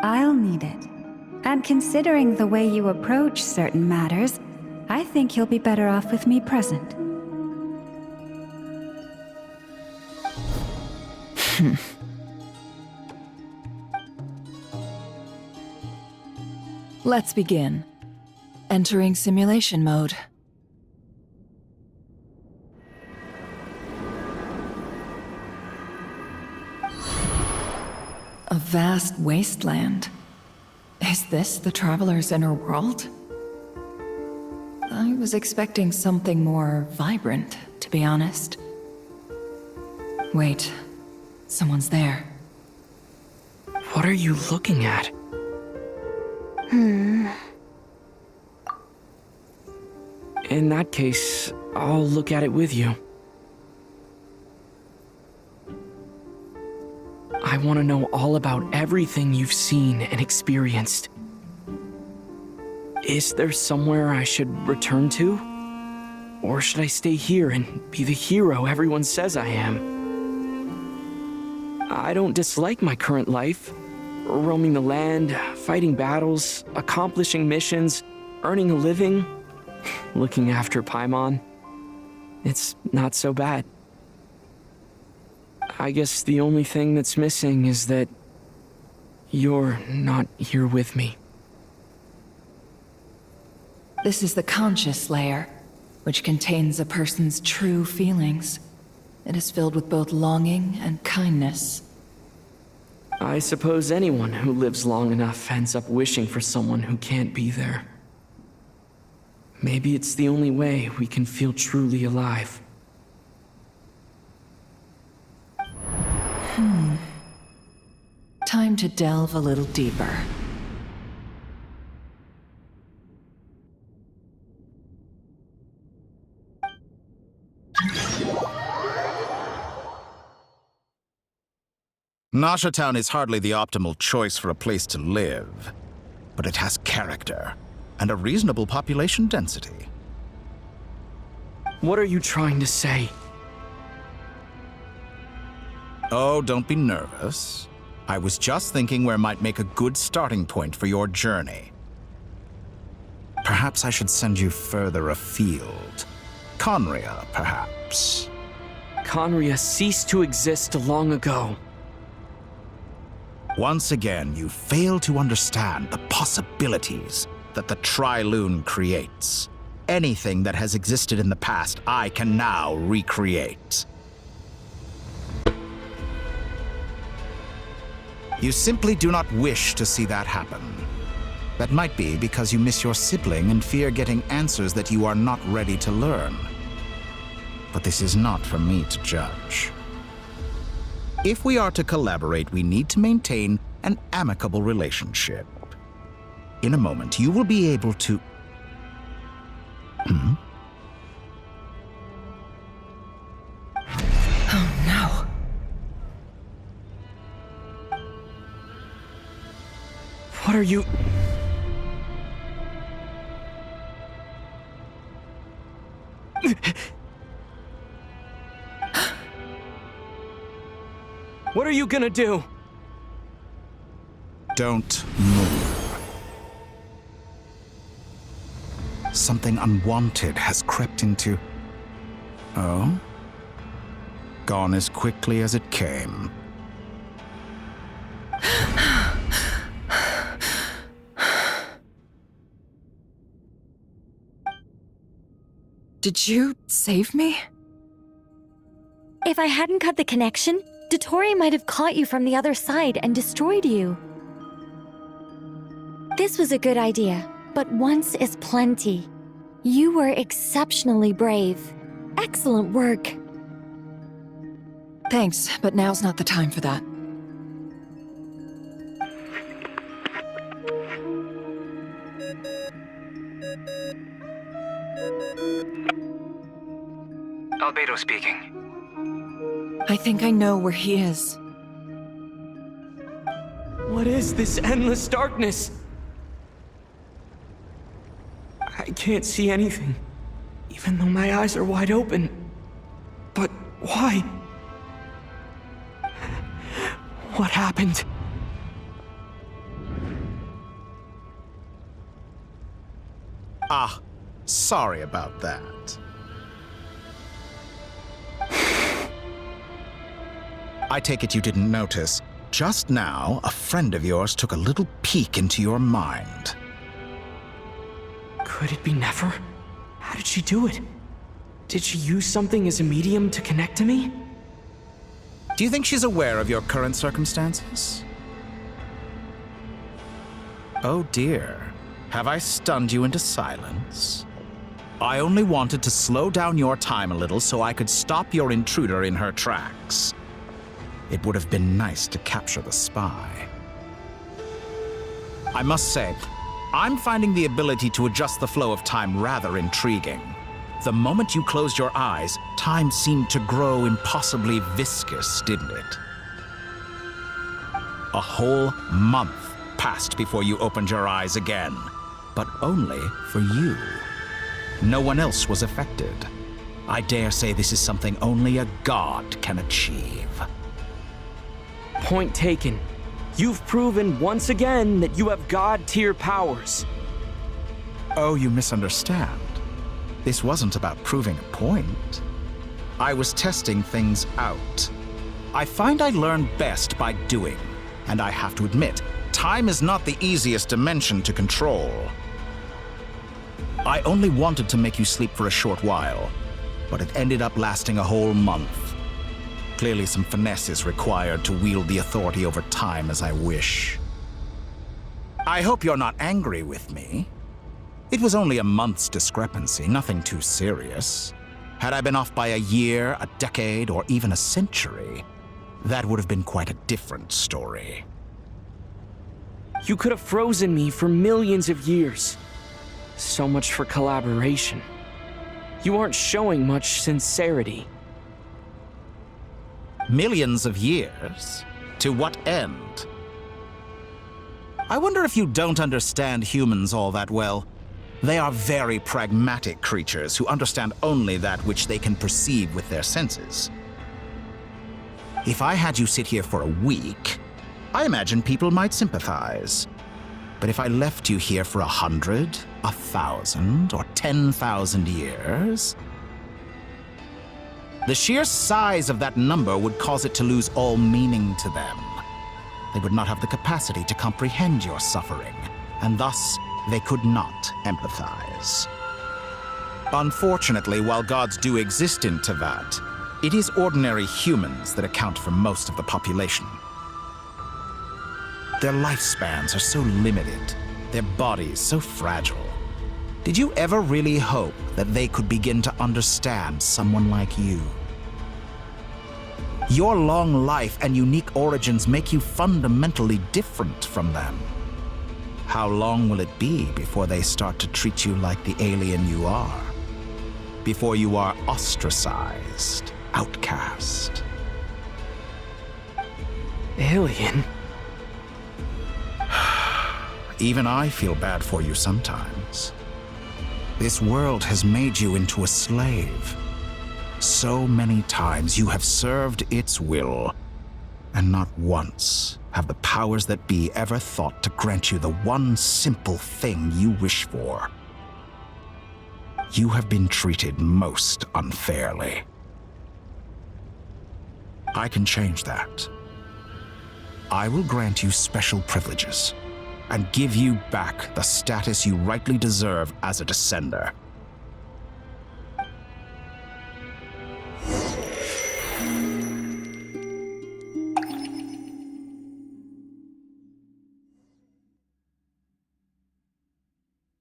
I'll need it. And considering the way you approach certain matters, I think you'll be better off with me present. Let's begin. Entering simulation mode. A vast wasteland. Is this the Traveler's inner world? I was expecting something more vibrant, to be honest. Wait, someone's there. What are you looking at? In that case, I'll look at it with you. I want to know all about everything you've seen and experienced. Is there somewhere I should return to? Or should I stay here and be the hero everyone says I am? I don't dislike my current life. Roaming the land, fighting battles, accomplishing missions, earning a living, looking after Paimon. It's not so bad. I guess the only thing that's missing is that you're not here with me. This is the conscious layer, which contains a person's true feelings. It is filled with both longing and kindness. I suppose anyone who lives long enough ends up wishing for someone who can't be there. Maybe it's the only way we can feel truly alive. Time to delve a little deeper. Nasha Town is hardly the optimal choice for a place to live, but it has character and a reasonable population density. What are you trying to say? Oh, don't be nervous. I was just thinking where might make a good starting point for your journey. Perhaps I should send you further afield. Conria, perhaps. Conria ceased to exist long ago. Once again, you fail to understand the possibilities that the Tri-Lune creates. Anything that has existed in the past, I can now recreate. You simply do not wish to see that happen. That might be because you miss your sibling and fear getting answers that you are not ready to learn. But this is not for me to judge. If we are to collaborate, we need to maintain an amicable relationship. In a moment, you will be able to... Oh no. What are you... What are you gonna do? Don't move. Something unwanted has crept into... Oh? Gone as quickly as it came. Did you save me? If I hadn't cut the connection, Dottore might have caught you from the other side and destroyed you. This was a good idea, but once is plenty. You were exceptionally brave. Excellent work. Thanks, but now's not the time for that. Albedo speaking. I think I know where he is. What is this endless darkness? I can't see anything, even though my eyes are wide open. But why? What happened? Ah, sorry about that. I take it you didn't notice. Just now, a friend of yours took a little peek into your mind. Could it be Nefer? How did she do it? Did she use something as a medium to connect to me? Do you think she's aware of your current circumstances? Oh dear. Have I stunned you into silence? I only wanted to slow down your time a little so I could stop your intruder in her tracks. It would have been nice to capture the spy. I must say, I'm finding the ability to adjust the flow of time rather intriguing. The moment you closed your eyes, time seemed to grow impossibly viscous, didn't it? A whole month passed before you opened your eyes again, but only for you. No one else was affected. I dare say this is something only a god can achieve. Point taken. You've proven once again that you have god-tier powers. Oh, you misunderstand. This wasn't about proving a point. I was testing things out. I find I learn best by doing, and I have to admit, time is not the easiest dimension to control. I only wanted to make you sleep for a short while, but it ended up lasting a whole month. Clearly some finesse is required to wield the authority over time as I wish. I hope you're not angry with me. It was only a month's discrepancy, nothing too serious. Had I been off by a year, a decade, or even a century, that would have been quite a different story. You could have frozen me for millions of years. So much for collaboration. You aren't showing much sincerity. Millions of years? To what end? I wonder if you don't understand humans all that well. They are very pragmatic creatures who understand only that which they can perceive with their senses. If I had you sit here for a week, I imagine people might sympathize. But if I left you here for 100, 1,000, or 10,000 years, the sheer size of that number would cause it to lose all meaning to them. They would not have the capacity to comprehend your suffering, and thus they could not empathize. Unfortunately, while gods do exist in Tevat, it is ordinary humans that account for most of the population. Their lifespans are so limited, their bodies so fragile. Did you ever really hope that they could begin to understand someone like you? Your long life and unique origins make you fundamentally different from them. How long will it be before they start to treat you like the alien you are? Before you are ostracized, outcast? Alien? Even I feel bad for you sometimes. This world has made you into a slave. So many times you have served its will, and not once have the powers that be ever thought to grant you the one simple thing you wish for. You have been treated most unfairly. I can change that. I will grant you special privileges and give you back the status you rightly deserve as a descender.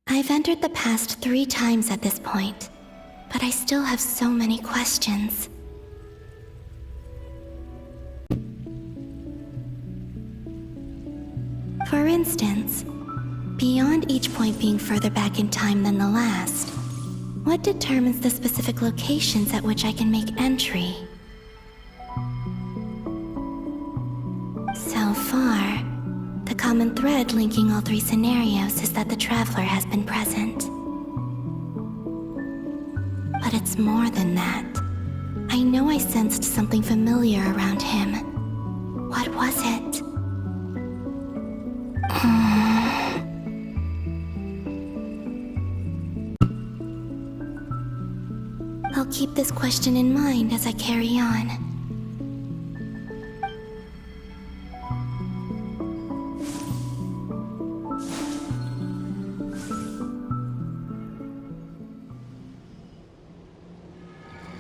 I've entered the past 3 times at this point, but I still have so many questions. For instance, beyond each point being further back in time than the last, what determines the specific locations at which I can make entry? So far, the common thread linking all 3 scenarios is that the Traveler has been present. But it's more than that. I know I sensed something familiar around him. What was it? keep this question in mind as I carry on.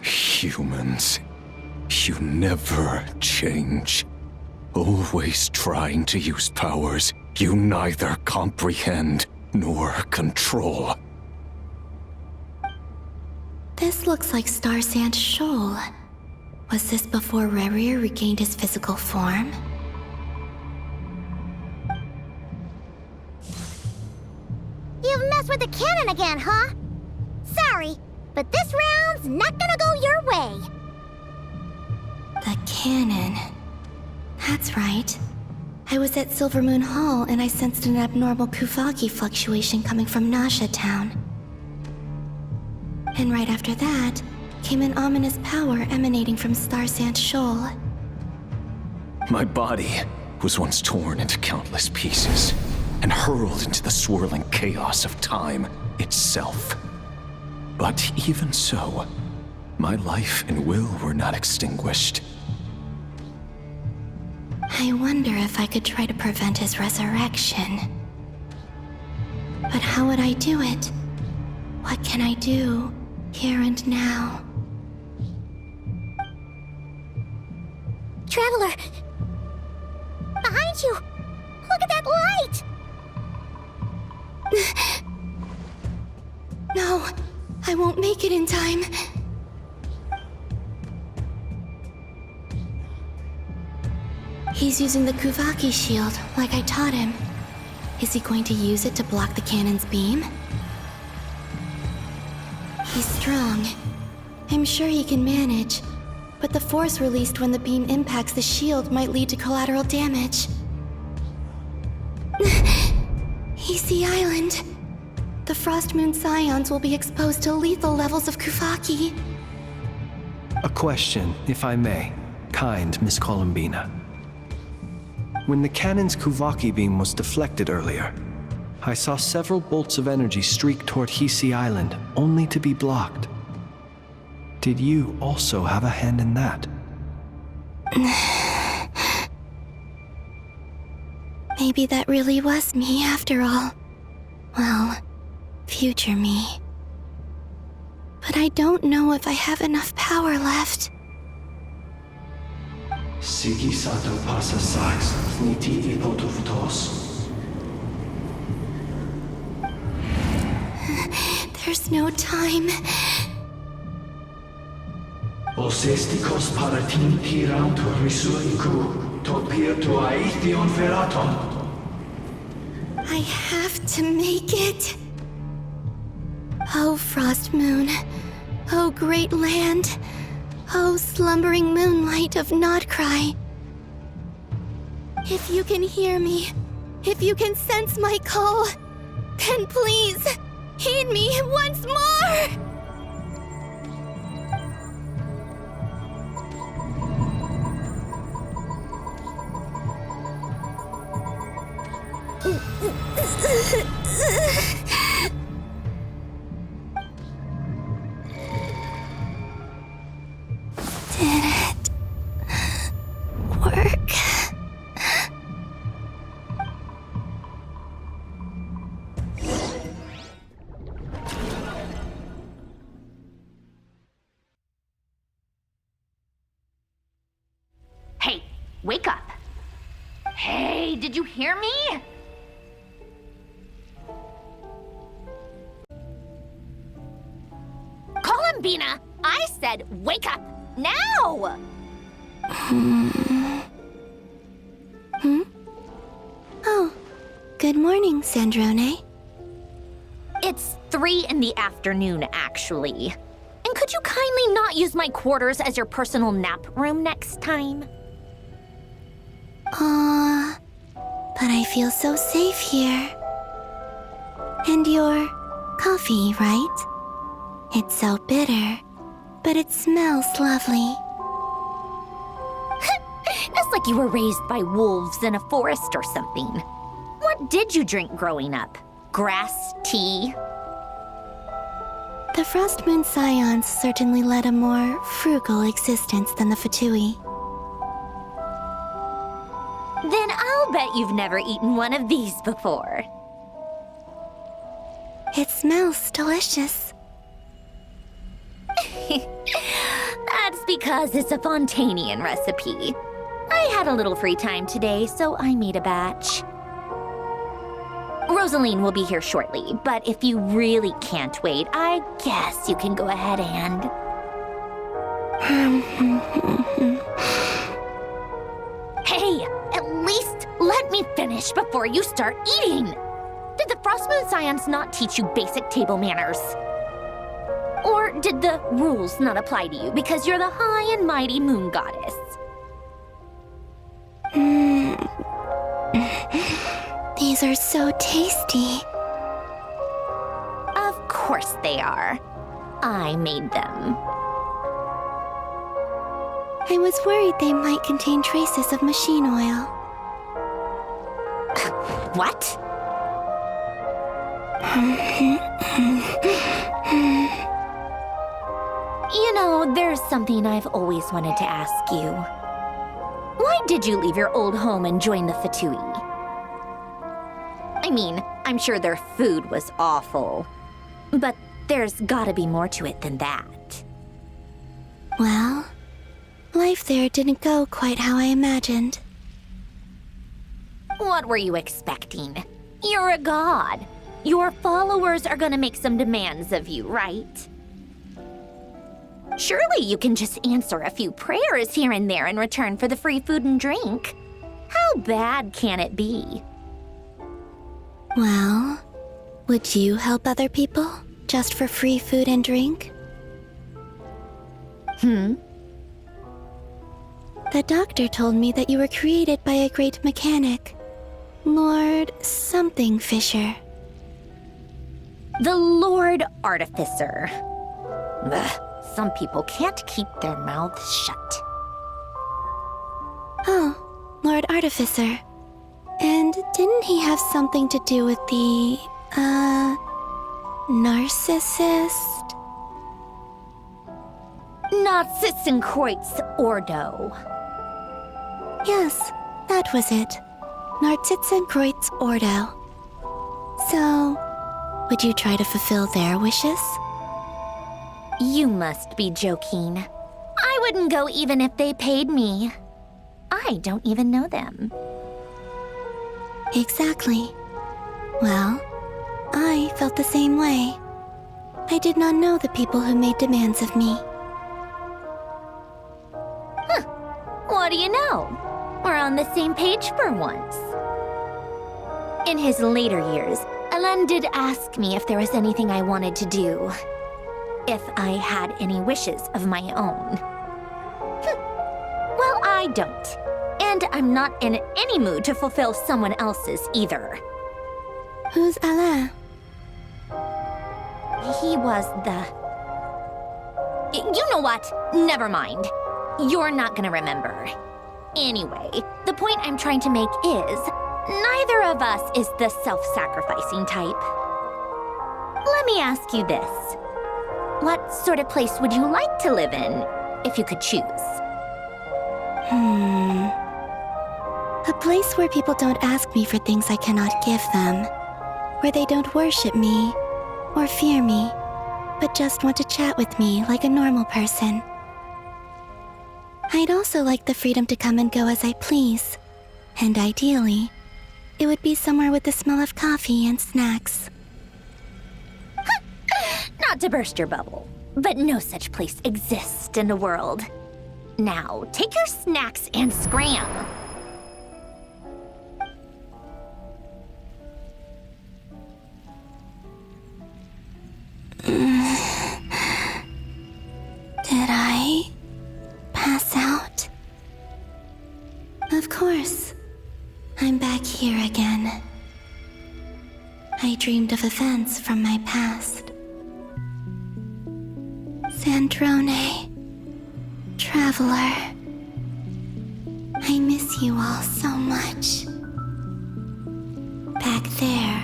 Humans, you never change. Always trying to use powers you neither comprehend nor control. This looks like Star Sand Shoal. Was this before Rerir regained his physical form? You've messed with the cannon again, huh? Sorry, but this round's not gonna go your way. The cannon. That's right. I was at Silvermoon Hall and I sensed an abnormal Kuvaki fluctuation coming from Nasha Town. And right after that, came an ominous power emanating from Star Sand Shoal. My body was once torn into countless pieces and hurled into the swirling chaos of time itself. But even so, my life and will were not extinguished. I wonder if I could try to prevent his resurrection. But how would I do it? What can I do, here and now? Traveler! Behind you! Look at that light! No, I won't make it in time. He's using the Kuvaki shield, like I taught him. Is he going to use it to block the cannon's beam? He's strong. I'm sure he can manage. But the force released when the beam impacts the shield might lead to collateral damage. EC Island. The Frost Moon Scions will be exposed to lethal levels of Kuvaki. A question, if I may. Kind Miss Columbina. When the cannon's Kuvaki beam was deflected earlier, I saw several bolts of energy streak toward Hisi Island, only to be blocked. Did you also have a hand in that? Maybe that really was me after all. Well, future me. But I don't know if I have enough power left. Sigi sato pasa sax, niti ipotuvtos. There's no time. Osestikos paratin tirantur risuiku, topirtu aithion feraton. I have to make it. Oh, Frost Moon. Oh, great land. Oh, slumbering moonlight of Nod-Krai. If you can hear me, if you can sense my call, then please, heed me once more! Did it work? Hey, wake up. Hey, did you hear me? Columbina, I said wake up. Now! Oh, good morning, Sandrone. It's 3 in the afternoon, actually. And could you kindly not use my quarters as your personal nap room next time? Aw, but I feel so safe here. And your coffee, right? It's so bitter, but it smells lovely. That's like you were raised by wolves in a forest or something. What did you drink growing up? Grass tea? The Frost Moon Scions certainly led a more frugal existence than the Fatui. Then I'll bet you've never eaten one of these before. It smells delicious. That's because it's a Fontanian recipe. I had a little free time today, so I made a batch. Rosaline will be here shortly, but if you really can't wait, I guess you can go ahead and... Hey, at least let me finish before you start eating! Did the Frost Moon Scions not teach you basic table manners? Or did the rules not apply to you because you're the high and mighty moon goddess? These are so tasty. Of course they are. I made them. I was worried they might contain traces of machine oil. What? You know, there's something I've always wanted to ask you. Why did you leave your old home and join the Fatui? I mean, I'm sure their food was awful, but there's gotta be more to it than that. Well, life there didn't go quite how I imagined. What were you expecting? You're a god. Your followers are gonna make some demands of you, right? Surely you can just answer a few prayers here and there in return for the free food and drink. How bad can it be? Well, would you help other people just for free food and drink? The doctor told me that you were created by a great mechanic, Lord something Fisher. The Lord Artificer. Ugh, some people can't keep their mouths shut. Oh, Lord Artificer. And didn't he have something to do with the, narcissist? Nod-Krai Ordo. Yes, that was it. Nod-Krai Ordo. So, would you try to fulfill their wishes? You must be joking. I wouldn't go even if they paid me. I don't even know them. Exactly. Well, I felt the same way. I did not know the people who made demands of me. What do you know? We're on the same page for once. In his later years, Alan did ask me if there was anything I wanted to do. If I had any wishes of my own. Well, I don't. And I'm not in any mood to fulfill someone else's either. Who's Alain? He was the... You know what? Never mind. You're not gonna remember. Anyway, the point I'm trying to make is, neither of us is the self-sacrificing type. Let me ask you this. What sort of place would you like to live in, if you could choose? A place where people don't ask me for things I cannot give them. Where they don't worship me, or fear me, but just want to chat with me like a normal person. I'd also like the freedom to come and go as I please. And ideally, it would be somewhere with the smell of coffee and snacks. Not to burst your bubble, but no such place exists in the world. Now, take your snacks and scram. Did I pass out? Of course. I'm back here again. I dreamed of events from my past. Sandrone, Traveler. I miss you all so much. Back there,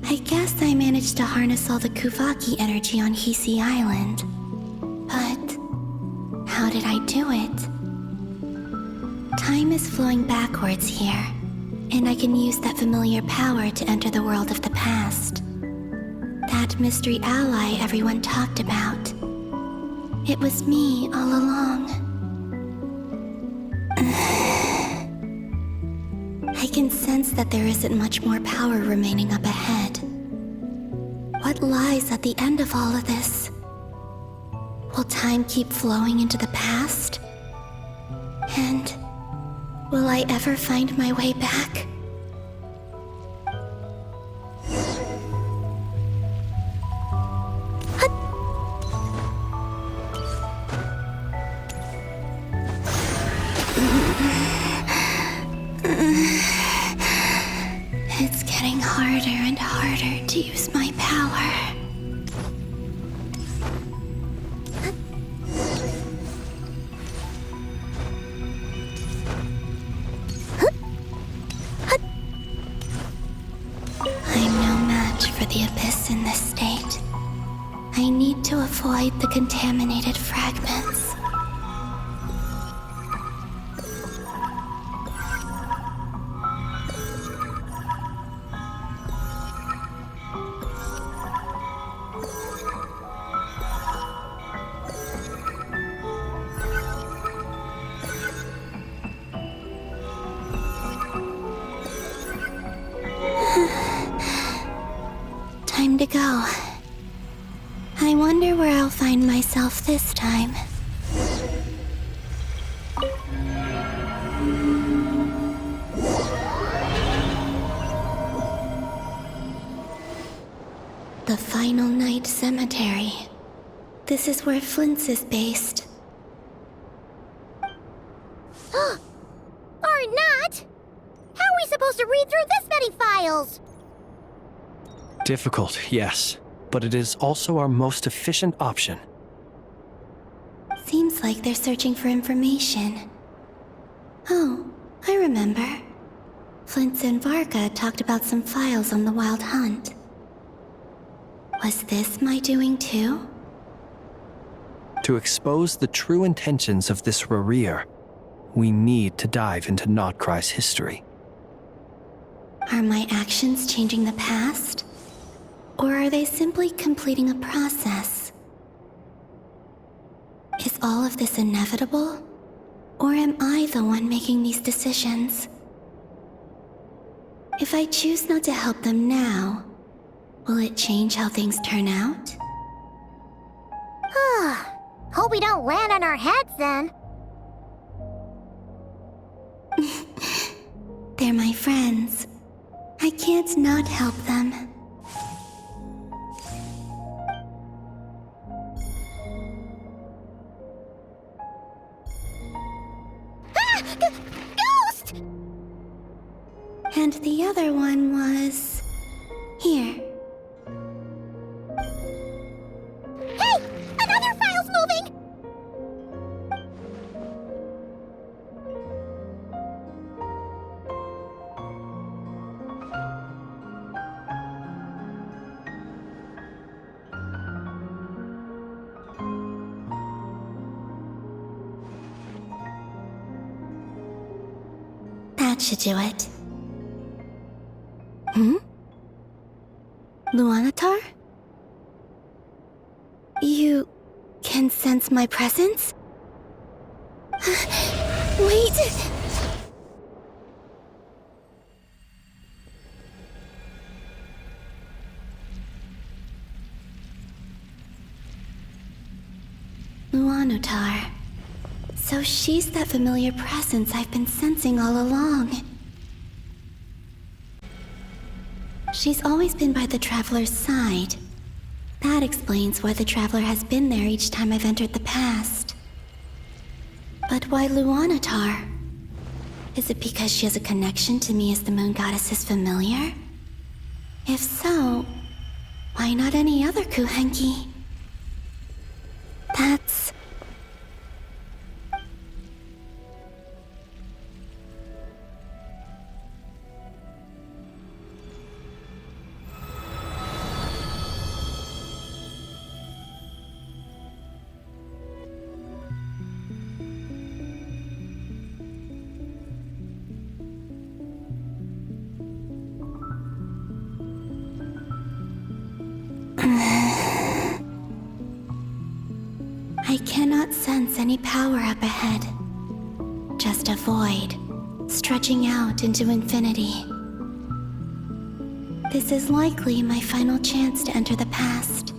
I guess I managed managed to harness all the Kuvaki energy on Hisi Island. But how did I do it? Time is flowing backwards here, and I can use that familiar power to enter the world of the past. That mystery ally everyone talked about. It was me all along. I can sense that there isn't much more power remaining up ahead. What lies at the end of all of this? Will time keep flowing into the past? And will I ever find my way back? It's getting harder and harder to use my power. I'm no match for the Abyss in this state. I need to avoid the contaminated fragments. Time to go. I wonder where I'll find myself this time. The Final Night Cemetery. This is where Flint's is based. Or not! How are we supposed to read through this many files? Difficult, yes, but it is also our most efficient option. Seems like they're searching for information. Oh, I remember. Flint and Varka talked about some files on the Wild Hunt. Was this my doing too? To expose the true intentions of this Rerir, we need to dive into Nod-Krai's history. Are my actions changing the past? Or are they simply completing a process? Is all of this inevitable? Or am I the one making these decisions? If I choose not to help them now, will it change how things turn out? Hope we don't land on our heads then. They're my friends. I can't not help them. Ghost! And the other one was... here. Hey! Another file's moving! That should do it. Luanatar? You can sense my presence? Wait! Luanatar. So she's that familiar presence I've been sensing all along. She's always been by the Traveler's side. That explains why the Traveler has been there each time I've entered the past. But why Luanatar? Is it because she has a connection to me as the Moon Goddess's familiar? If so, why not any other Kuhenki? That's... cannot sense any power up ahead. Just a void, stretching out into infinity. This is likely my final chance to enter the past.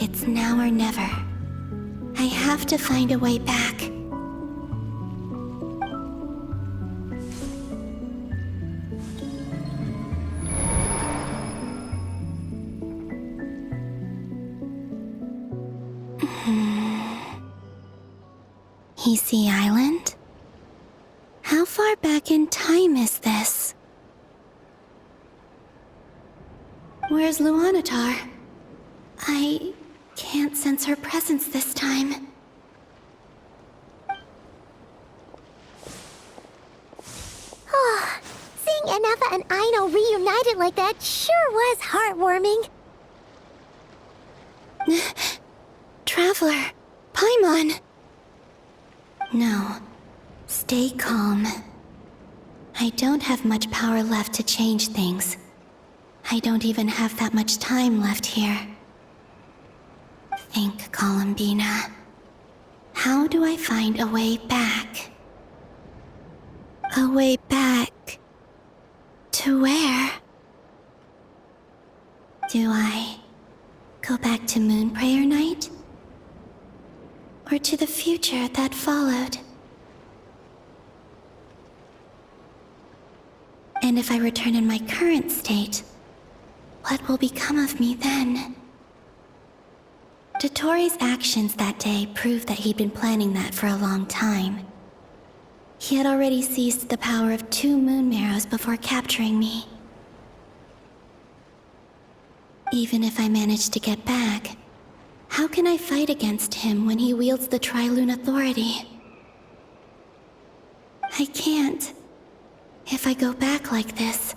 It's now or never. I have to find a way back. Easy Island? How far back in time is this? Where's Luanatar? I can't sense her presence this time. Oh, seeing Enefa and Aino reunited like that sure was heartwarming. Traveler, Paimon. No, stay calm. I don't have much power left to change things. I don't even have that much time left here. Think, Columbina. How do I find a way back? A way back... to where? Do I go back to Moon Prayer Night? Or to the future that followed? And if I return in my current state, what will become of me then? Dotori's actions that day proved that he'd been planning that for a long time. He had already seized the power of 2 moon marrows before capturing me. Even if I manage to get back, how can I fight against him when he wields the Tri-Lune Authority? I can't. If I go back like this,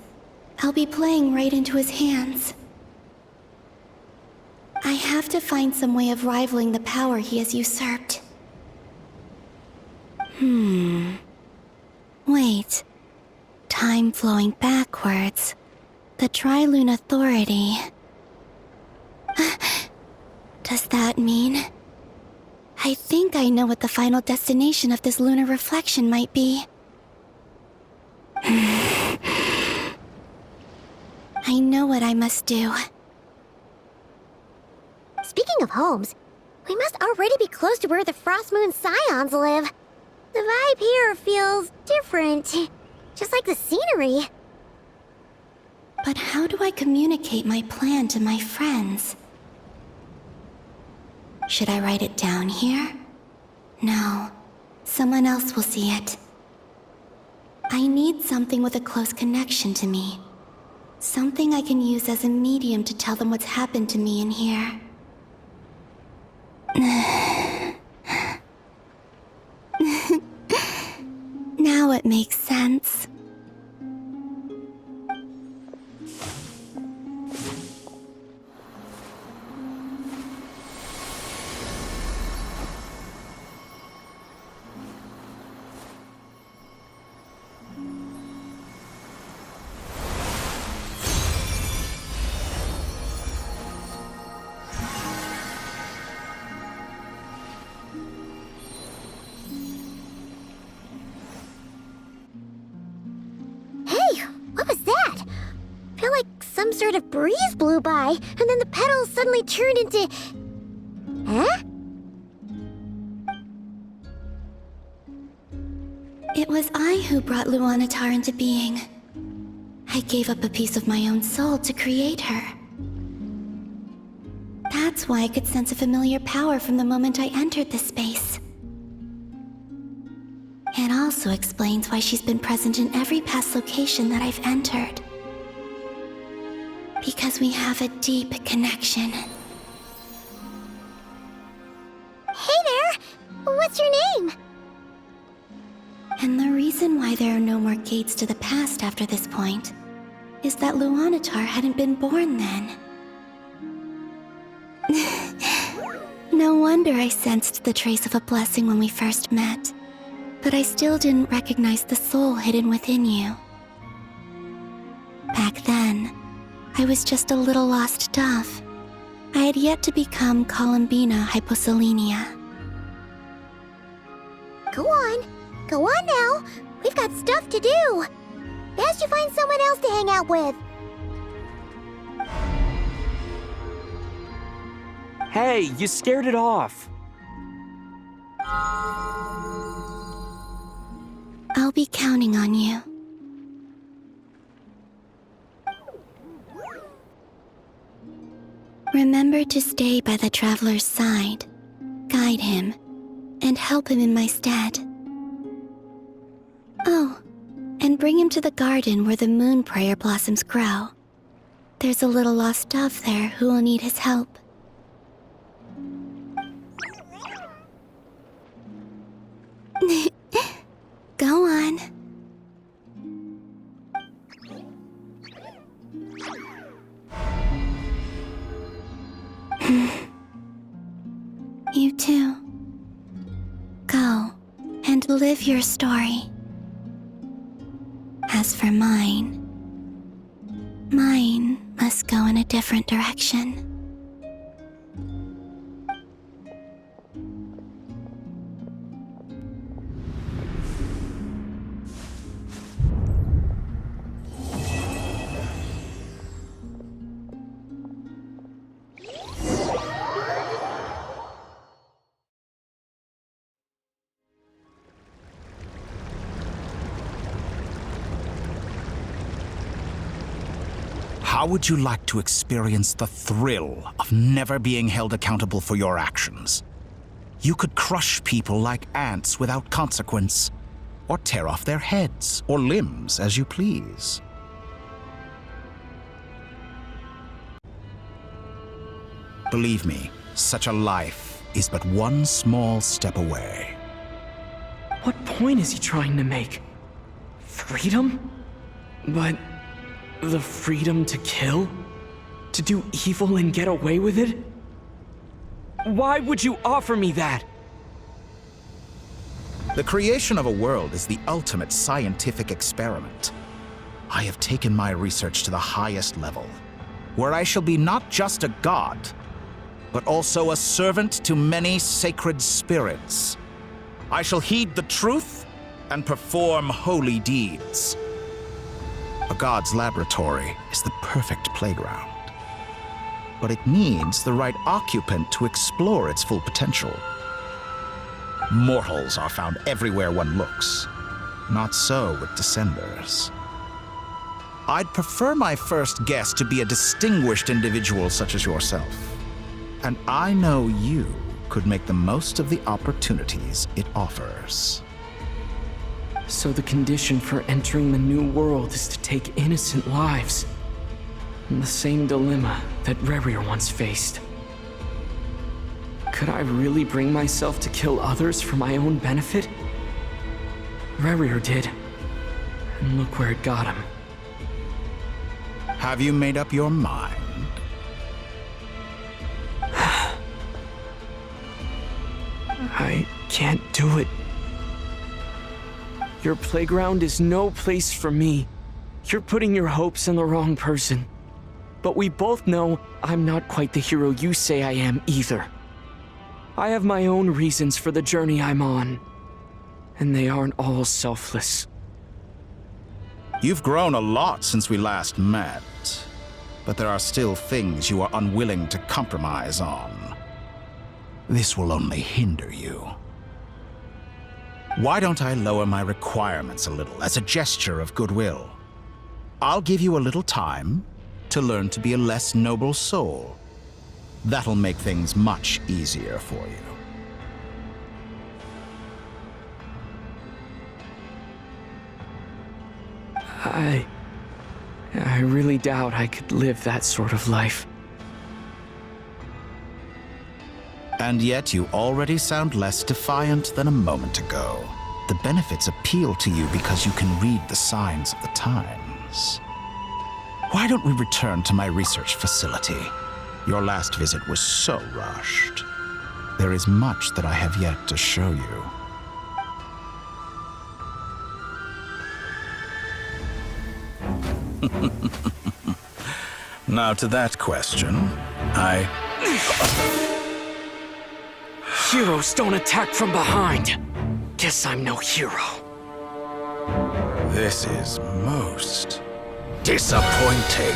I'll be playing right into his hands. I have to find some way of rivaling the power he has usurped. Wait. Time flowing backwards. The Tri-Lune Authority. Does that mean... I think I know what the final destination of this lunar reflection might be. I know what I must do. Speaking of homes, we must already be close to where the Frost Moon Scions live. The vibe here feels different, just like the scenery. But how do I communicate my plan to my friends? Should I write it down here? No, someone else will see it. I need something with a close connection to me. Something I can use as a medium to tell them what's happened to me in here. Now it makes sense. Sort of breeze blew by, and then the petals suddenly turned into... Huh? It was I who brought Luanatar into being. I gave up a piece of my own soul to create her. That's why I could sense a familiar power from the moment I entered this space. It also explains why she's been present in every past location that I've entered. Because we have a deep connection. Hey there! What's your name? And the reason why there are no more gates to the past after this point is that Luanatar hadn't been born then. No wonder I sensed the trace of a blessing when we first met, but I still didn't recognize the soul hidden within you. Back then, I was just a little lost dove. I had yet to become Columbina hyposelenia. Go on now. We've got stuff to do. Best you find someone else to hang out with. Hey, you scared it off. I'll be counting on you. Remember to stay by the traveler's side, guide him, and help him in my stead. Oh, and bring him to the garden where the moon prayer blossoms grow. There's a little lost dove there who will need his help. Go on. You too. Go and live your story. As for mine must go in a different direction. How would you like to experience the thrill of never being held accountable for your actions? You could crush people like ants without consequence, or tear off their heads or limbs as you please. Believe me, such a life is but one small step away. What point is he trying to make? Freedom? But the freedom to kill? To do evil and get away with it? Why would you offer me that? The creation of a world is the ultimate scientific experiment. I have taken my research to the highest level, where I shall be not just a god, but also a servant to many sacred spirits. I shall heed the truth and perform holy deeds. A god's laboratory is the perfect playground, but it needs the right occupant to explore its full potential. Mortals are found everywhere one looks. Not so with Descenders. I'd prefer my first guest to be a distinguished individual such as yourself. And I know you could make the most of the opportunities it offers. So the condition for entering the new world is to take innocent lives. The same dilemma that Rerir once faced. Could I really bring myself to kill others for my own benefit? Rerir did. And look where it got him. Have you made up your mind? I can't do it. Your playground is no place for me. You're putting your hopes in the wrong person. But we both know I'm not quite the hero you say I am either. I have my own reasons for the journey I'm on, and they aren't all selfless. You've grown a lot since we last met, but there are still things you are unwilling to compromise on. This will only hinder you. Why don't I lower my requirements a little as a gesture of goodwill? I'll give you a little time to learn to be a less noble soul. That'll make things much easier for you. I really doubt I could live that sort of life. And yet you already sound less defiant than a moment ago. The benefits appeal to you because you can read the signs of the times. Why don't we return to my research facility? Your last visit was so rushed. There is much that I have yet to show you. Now to that question, Heroes don't attack from behind. Guess I'm no hero. This is most disappointing.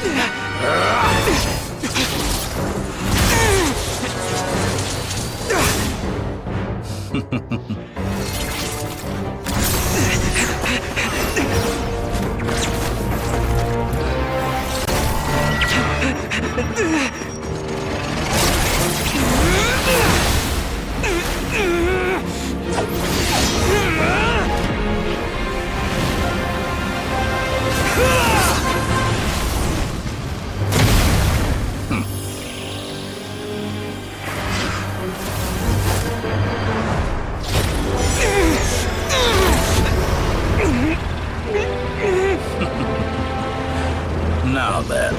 Now then.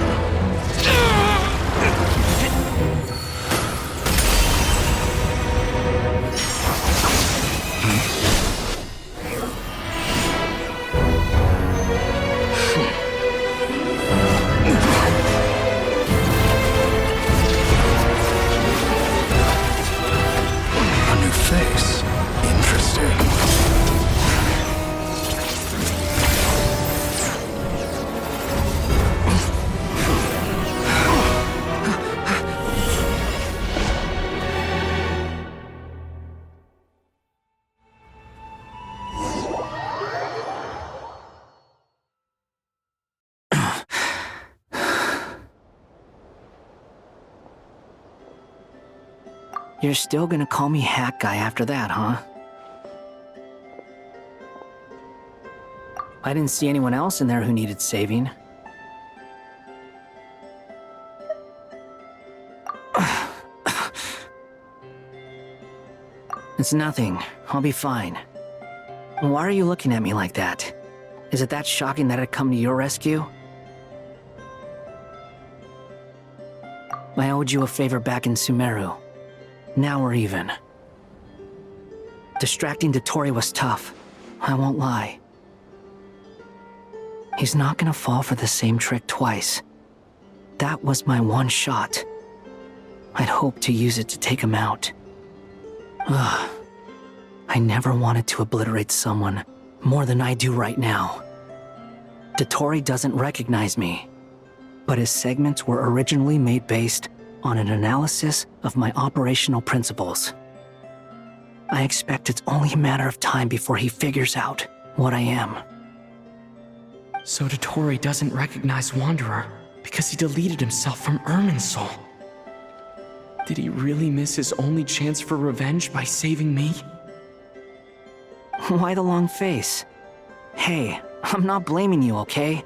A new face. Interesting. You're still gonna call me Hat Guy after that, huh? I didn't see anyone else in there who needed saving. It's nothing. I'll be fine. Why are you looking at me like that? Is it that shocking that I'd come to your rescue? I owed you a favor back in Sumeru. Now we're even. Distracting Dotori was tough. I won't lie. He's not gonna fall for the same trick twice. That was my one shot. I'd hoped to use it to take him out. Ugh. I never wanted to obliterate someone more than I do right now. Dotori doesn't recognize me, but his segments were originally made based on an analysis of my operational principles. I expect it's only a matter of time before he figures out what I am. So Dotori doesn't recognize Wanderer because he deleted himself from Irminsul. Did he really miss his only chance for revenge by saving me? Why the long face? Hey, I'm not blaming you, okay?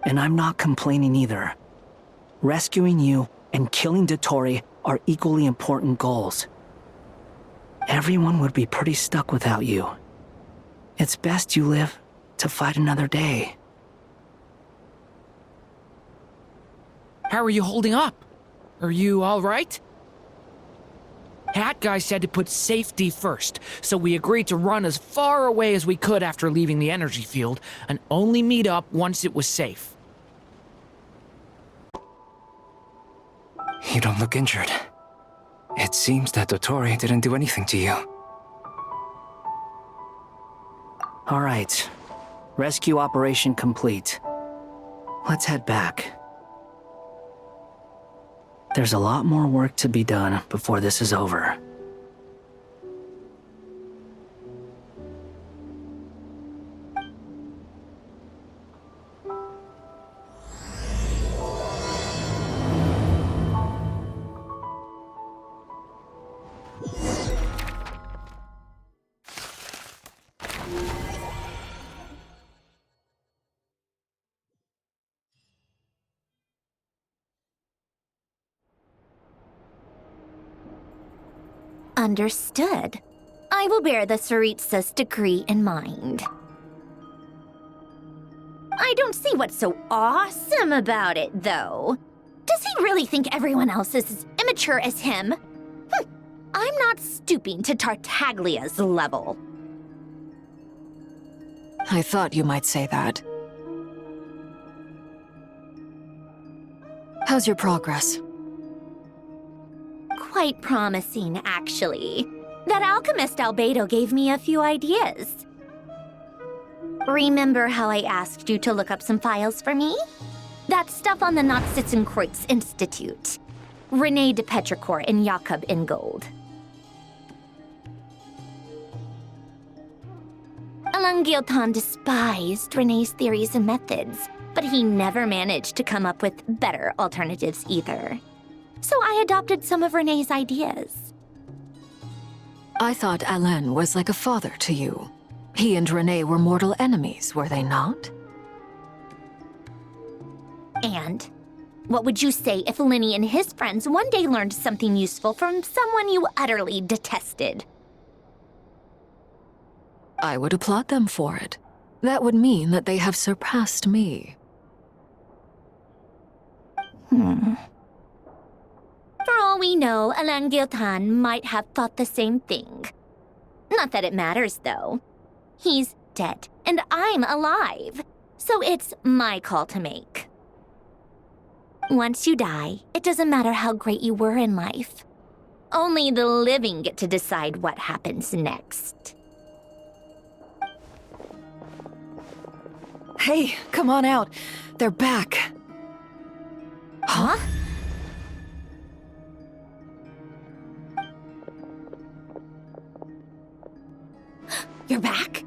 And I'm not complaining either. Rescuing you and killing Dotori are equally important goals. Everyone would be pretty stuck without you. It's best you live to fight another day. How are you holding up? Are you all right? Hat Guy said to put safety first, so we agreed to run as far away as we could after leaving the energy field, and only meet up once it was safe. You don't look injured. It seems that Dotori didn't do anything to you. All right. Rescue operation complete. Let's head back. There's a lot more work to be done before this is over. Understood. I will bear the Tsaritsa's decree in mind. I don't see what's so awesome about it, though. Does he really think everyone else is as immature as him? I'm not stooping to Tartaglia's level. I thought you might say that. How's your progress? quite promising, actually. That alchemist Albedo gave me a few ideas. Remember how I asked you to look up some files for me? That stuff on the Nod-Krai Institute. René de Petrichor and Jakob Ingold. Alain Guillotin despised René's theories and methods, but he never managed to come up with better alternatives either. So I adopted some of René's ideas. I thought Alain was like a father to you. He and René were mortal enemies, were they not? And what would you say if Linny and his friends one day learned something useful from someone you utterly detested? I would applaud them for it. That would mean that they have surpassed me. For all we know, Alain Guillotin might have thought the same thing. Not that it matters, though. He's dead, and I'm alive. So it's my call to make. Once you die, it doesn't matter how great you were in life. Only the living get to decide what happens next. Hey, come on out. They're back. Huh? You're back?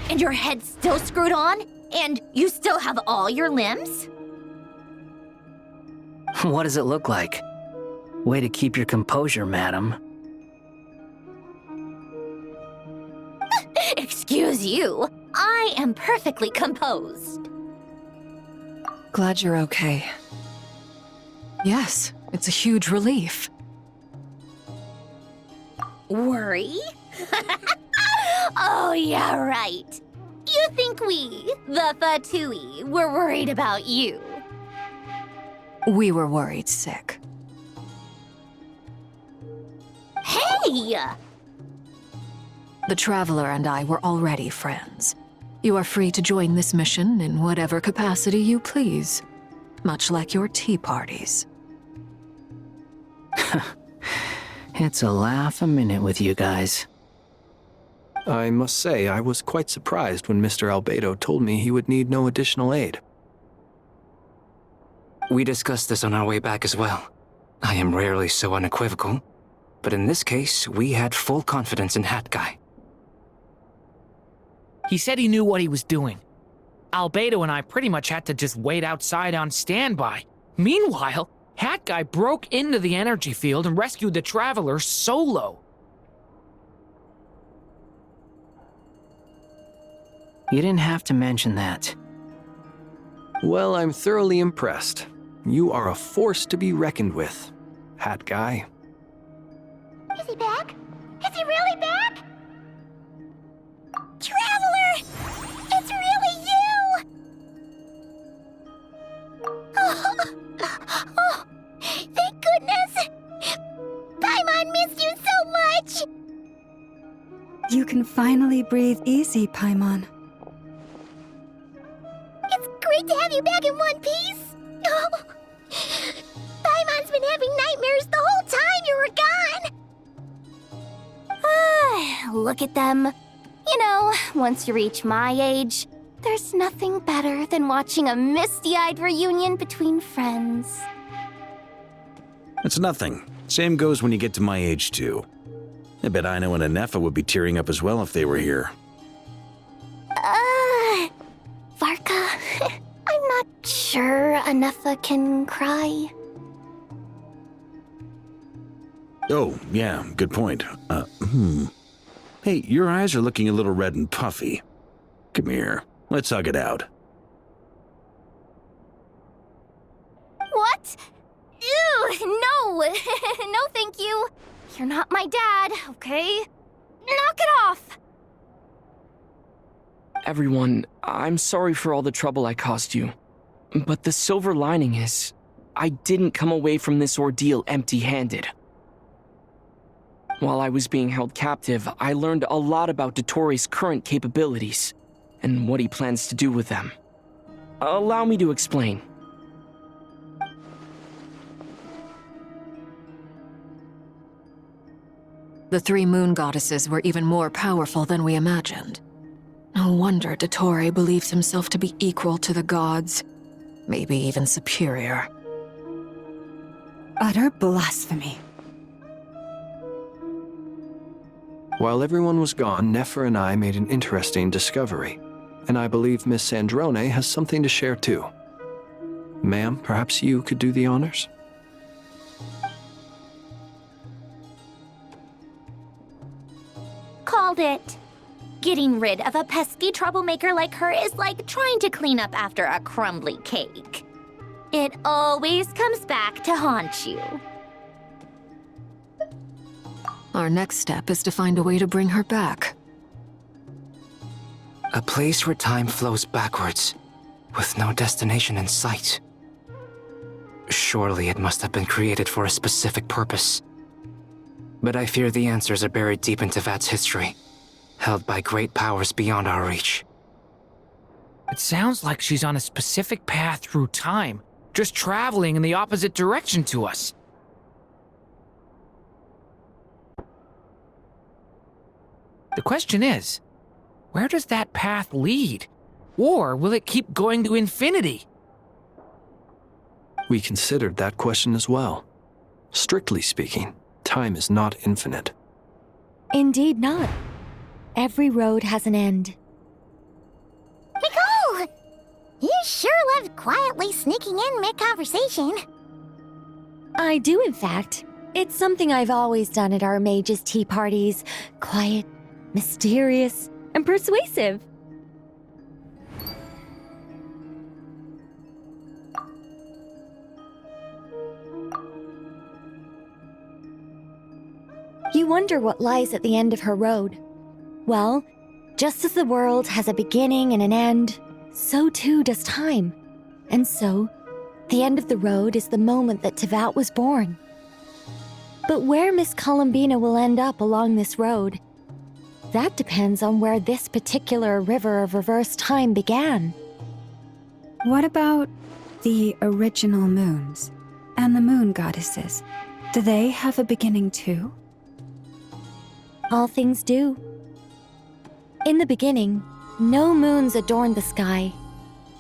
And your head's still screwed on? And you still have all your limbs? What does it look like? Way to keep your composure, madam. Excuse you. I am perfectly composed. Glad you're okay. Yes, it's a huge relief. Worry? Oh, yeah, right. You think we, the Fatui, were worried about you? We were worried sick. Hey! The Traveler and I were already friends. You are free to join this mission in whatever capacity you please, much like your tea parties. It's a laugh a minute with you guys. I must say, I was quite surprised when Mr. Albedo told me he would need no additional aid. We discussed this on our way back as well. I am rarely so unequivocal, but in this case, we had full confidence in Hat Guy. He said he knew what he was doing. Albedo and I pretty much had to just wait outside on standby. Meanwhile, Hat Guy broke into the energy field and rescued the Traveler solo. You didn't have to mention that. Well, I'm thoroughly impressed. You are a force to be reckoned with, Hat Guy. Is he back? Is he really back? Traveler! It's really you! Oh, thank goodness! Paimon missed you so much! You can finally breathe easy, Paimon. It's great to have you back in one piece! Oh, Paimon's been having nightmares the whole time you were gone! Look at them. You know, once you reach my age, there's nothing better than watching a misty-eyed reunion between friends. It's nothing. Same goes when you get to my age, too. I bet Aino and Anefa would be tearing up as well if they were here. Varka, I'm not sure Anefa can cry. Oh, yeah, good point. Hey, your eyes are looking a little red and puffy. Come here, let's hug it out. What? Ew, no! No, thank you. You're not my dad, okay? Knock it off! Everyone, I'm sorry for all the trouble I caused you. But the silver lining is, I didn't come away from this ordeal empty-handed. While I was being held captive, I learned a lot about Dottoro's current capabilities, and what he plans to do with them. Allow me to explain. The 3 moon goddesses were even more powerful than we imagined. No wonder Dottore believes himself to be equal to the gods, maybe even superior. Utter blasphemy. While everyone was gone, Nefer and I made an interesting discovery, and I believe Miss Sandrone has something to share too. Ma'am, perhaps you could do the honors? Called it. Getting rid of a pesky troublemaker like her is like trying to clean up after a crumbly cake. It always comes back to haunt you. Our next step is to find a way to bring her back. A place where time flows backwards, with no destination in sight. Surely it must have been created for a specific purpose. But I fear the answers are buried deep in Tevat's history, held by great powers beyond our reach. It sounds like she's on a specific path through time, just traveling in the opposite direction to us. The question is, where does that path lead? Or will it keep going to infinity? We considered that question as well. Strictly speaking, time is not infinite. Indeed not. Every road has an end. Nicole! You sure love quietly sneaking in mid-conversation. I do, in fact. It's something I've always done at our mages' tea parties. Quiet, mysterious, and persuasive. You wonder what lies at the end of her road. Well, just as the world has a beginning and an end, so too does time. And so, the end of the road is the moment that Tevat was born. But where Miss Columbina will end up along this road, that depends on where this particular river of reverse time began. What about the original moons and the moon goddesses? Do they have a beginning too? All things do. In the beginning, no moons adorned the sky.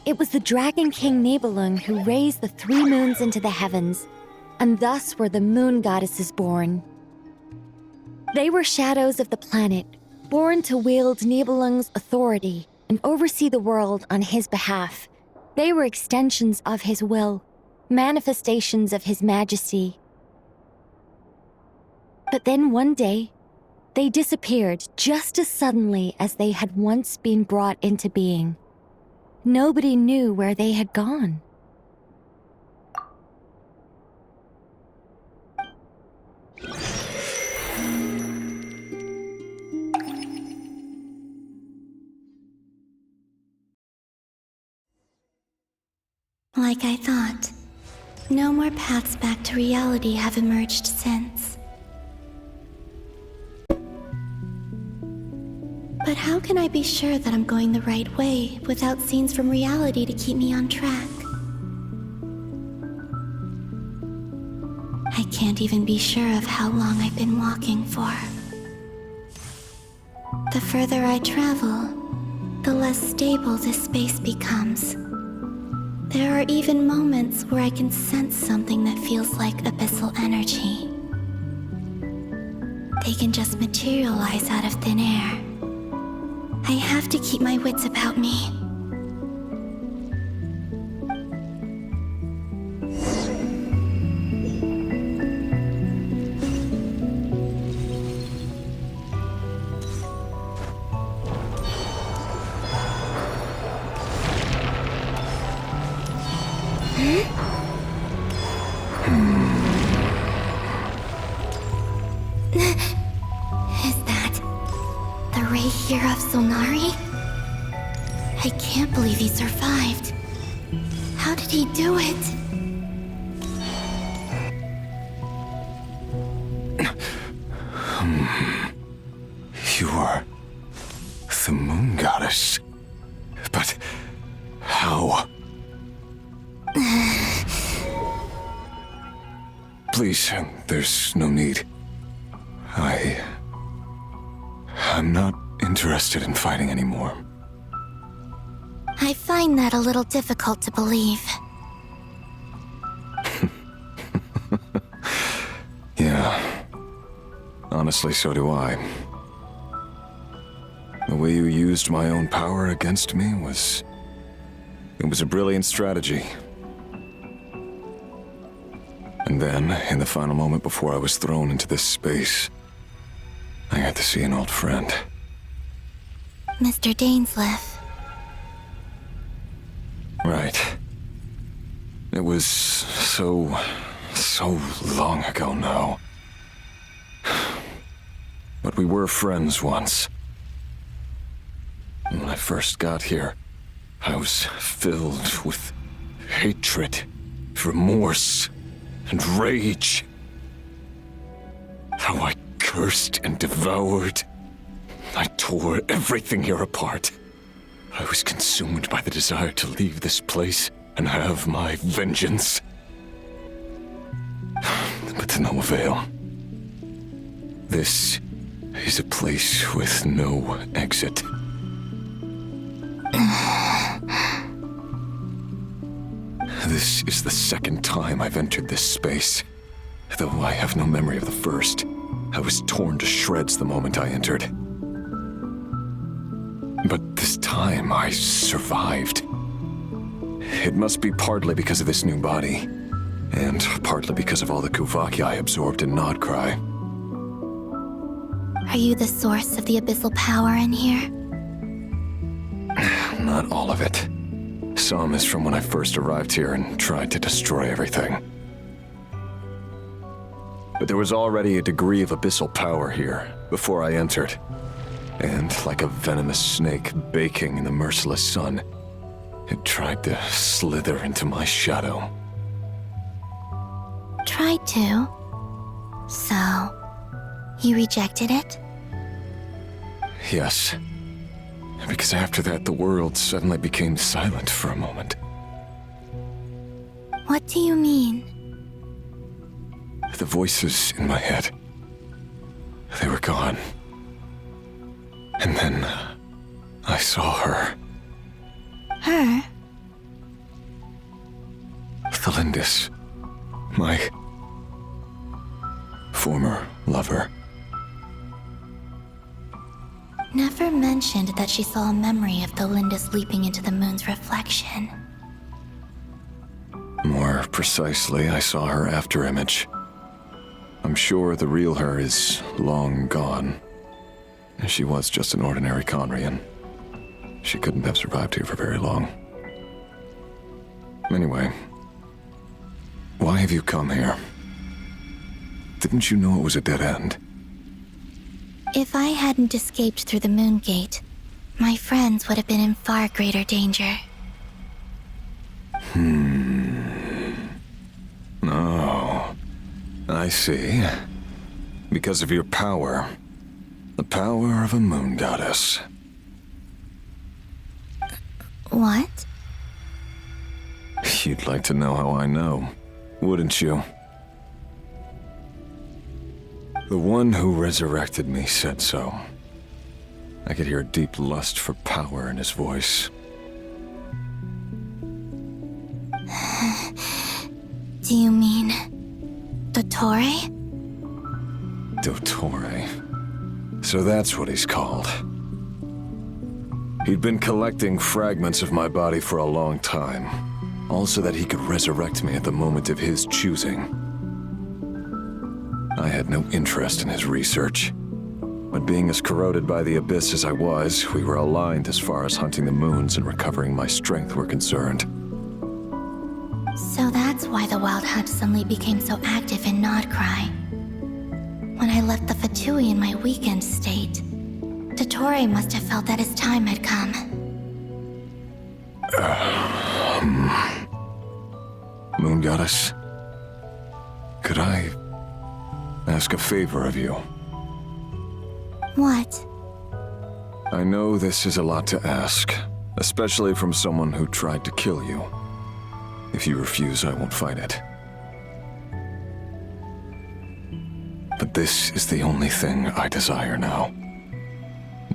It was the Dragon King Nibelung who raised the 3 moons into the heavens, and thus were the moon goddesses born. They were shadows of the planet, born to wield Nibelung's authority and oversee the world on his behalf. They were extensions of his will, manifestations of his majesty. But then one day, they disappeared just as suddenly as they had once been brought into being. Nobody knew where they had gone. Like I thought, no more paths back to reality have emerged since. But how can I be sure that I'm going the right way without scenes from reality to keep me on track? I can't even be sure of how long I've been walking for. The further I travel, the less stable this space becomes. There are even moments where I can sense something that feels like abyssal energy. They can just materialize out of thin air. I have to keep my wits about me. Is that the Rerir of Solnari? I can't believe he survived. How did he do it? You are the moon goddess. But how? Please, there's no need. I'm not interested in fighting anymore. I find that a little difficult to believe. Yeah. Honestly, so do I. The way you used my own power against me was... It was a brilliant strategy. And then, in the final moment before I was thrown into this space, I got to see an old friend. Mr. Dainsleif. Right. It was so long ago now. But we were friends once. When I first got here, I was filled with hatred, remorse, and rage. How I cursed and devoured. I tore everything here apart. I was consumed by the desire to leave this place and have my vengeance. But to no avail. This is a place with no exit. This is the second time I've entered this space. Though I have no memory of the first. I was torn to shreds the moment I entered. But this time I survived. It must be partly because of this new body, and partly because of all the Kuvaki I absorbed in Nod-Krai. Are you the source of the abyssal power in here? Not all of it. Some is from when I first arrived here and tried to destroy everything. But there was already a degree of abyssal power here before I entered. And like a venomous snake baking in the merciless sun, it tried to slither into my shadow. Tried to? So, you rejected it? Yes. Because after that, the world suddenly became silent for a moment. What do you mean? The voices in my head, they were gone. And then I saw her. Her? Thelindis, my former lover. Never mentioned that she saw a memory of Thelindis leaping into the moon's reflection. More precisely, I saw her afterimage. I'm sure the real her is long gone. She was just an ordinary Conrian. She couldn't have survived here for very long. Anyway, why have you come here? Didn't you know it was a dead end? If I hadn't escaped through the moon gate, my friends would have been in far greater danger. Oh, I see. Because of your power. The power of a moon goddess. What? You'd like to know how I know, wouldn't you? The one who resurrected me said so. I could hear a deep lust for power in his voice. Do you mean... Dottore? Dottore. So that's what he's called. He'd been collecting fragments of my body for a long time, all so that he could resurrect me at the moment of his choosing. I had no interest in his research, but being as corroded by the abyss as I was, we were aligned as far as hunting the moons and recovering my strength were concerned. So that's why the Wild Hunt suddenly became so active in Nod-Krai. When I left the Fatui in my weakened state, Dottore must have felt that his time had come. Moon Goddess, could I ask a favor of you? What? I know this is a lot to ask, especially from someone who tried to kill you. If you refuse, I won't fight it. But this is the only thing I desire now.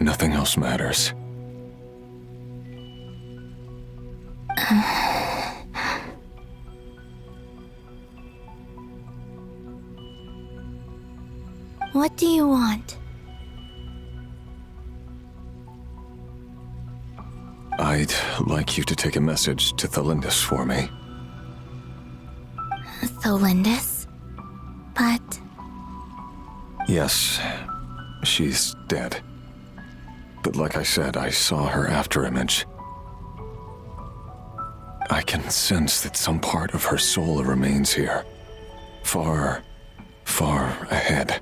Nothing else matters. What do you want? I'd like you to take a message to Thelindis for me. Thelindis? But... Yes, she's dead. But like I said, I saw her afterimage. I can sense that some part of her soul remains here. Far, far ahead.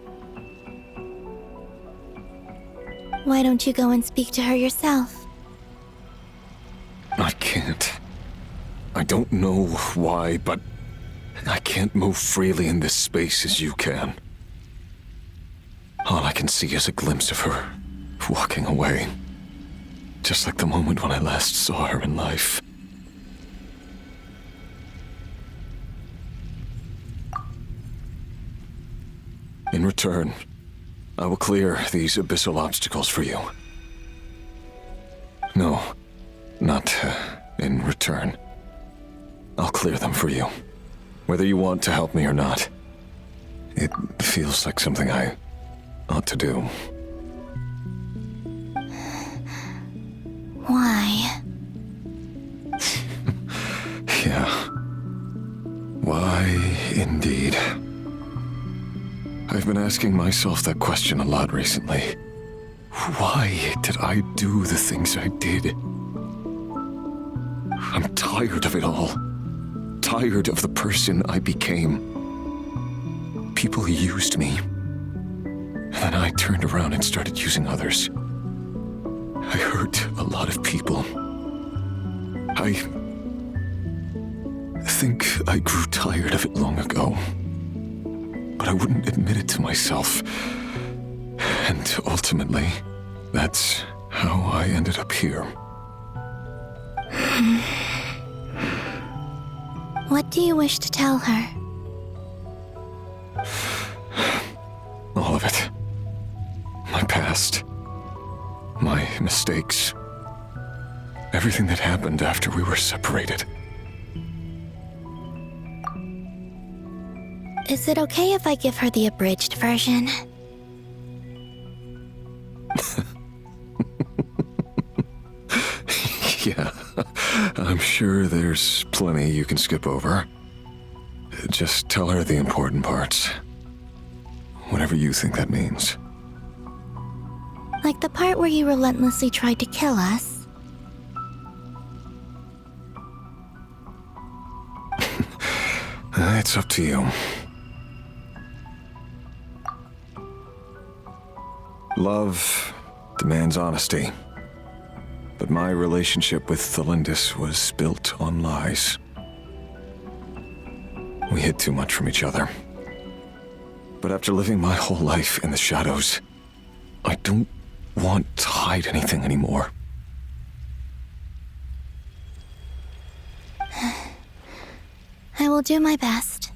Why don't you go and speak to her yourself? I can't. I don't know why, but I can't move freely in this space as you can. All I can see is a glimpse of her walking away. Just like the moment when I last saw her in life. In return, I will clear these abyssal obstacles for you. No, not in return. I'll clear them for you, whether you want to help me or not. It feels like something I ought to do. Why? Yeah. Why, indeed. I've been asking myself that question a lot recently. Why did I do the things I did? I'm tired of it all. Tired of the person I became. People used me. And then I turned around and started using others. I hurt a lot of people. I think I grew tired of it long ago. But I wouldn't admit it to myself. And ultimately, that's how I ended up here. What do you wish to tell her? All of it. My past. My mistakes. Everything that happened after we were separated. Is it okay if I give her the abridged version? Yeah, I'm sure there's plenty you can skip over. Just tell her the important parts. Whatever you think that means. Like the part where you relentlessly tried to kill us? It's up to you. Love demands honesty. But my relationship with Thelindis was built on lies. We hid too much from each other. But after living my whole life in the shadows, I don't want to hide anything anymore. I will do my best.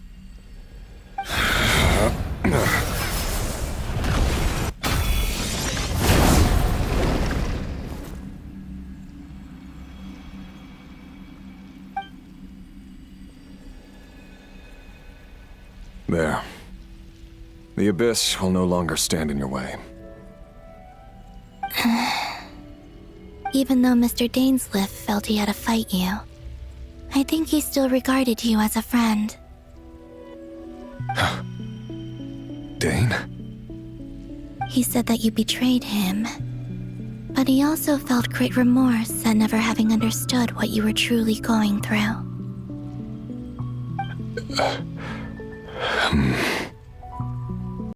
There. The abyss will no longer stand in your way. Even though Mr. Dainsleif felt he had to fight you, I think he still regarded you as a friend. Dane? He said that you betrayed him, but he also felt great remorse at never having understood what you were truly going through.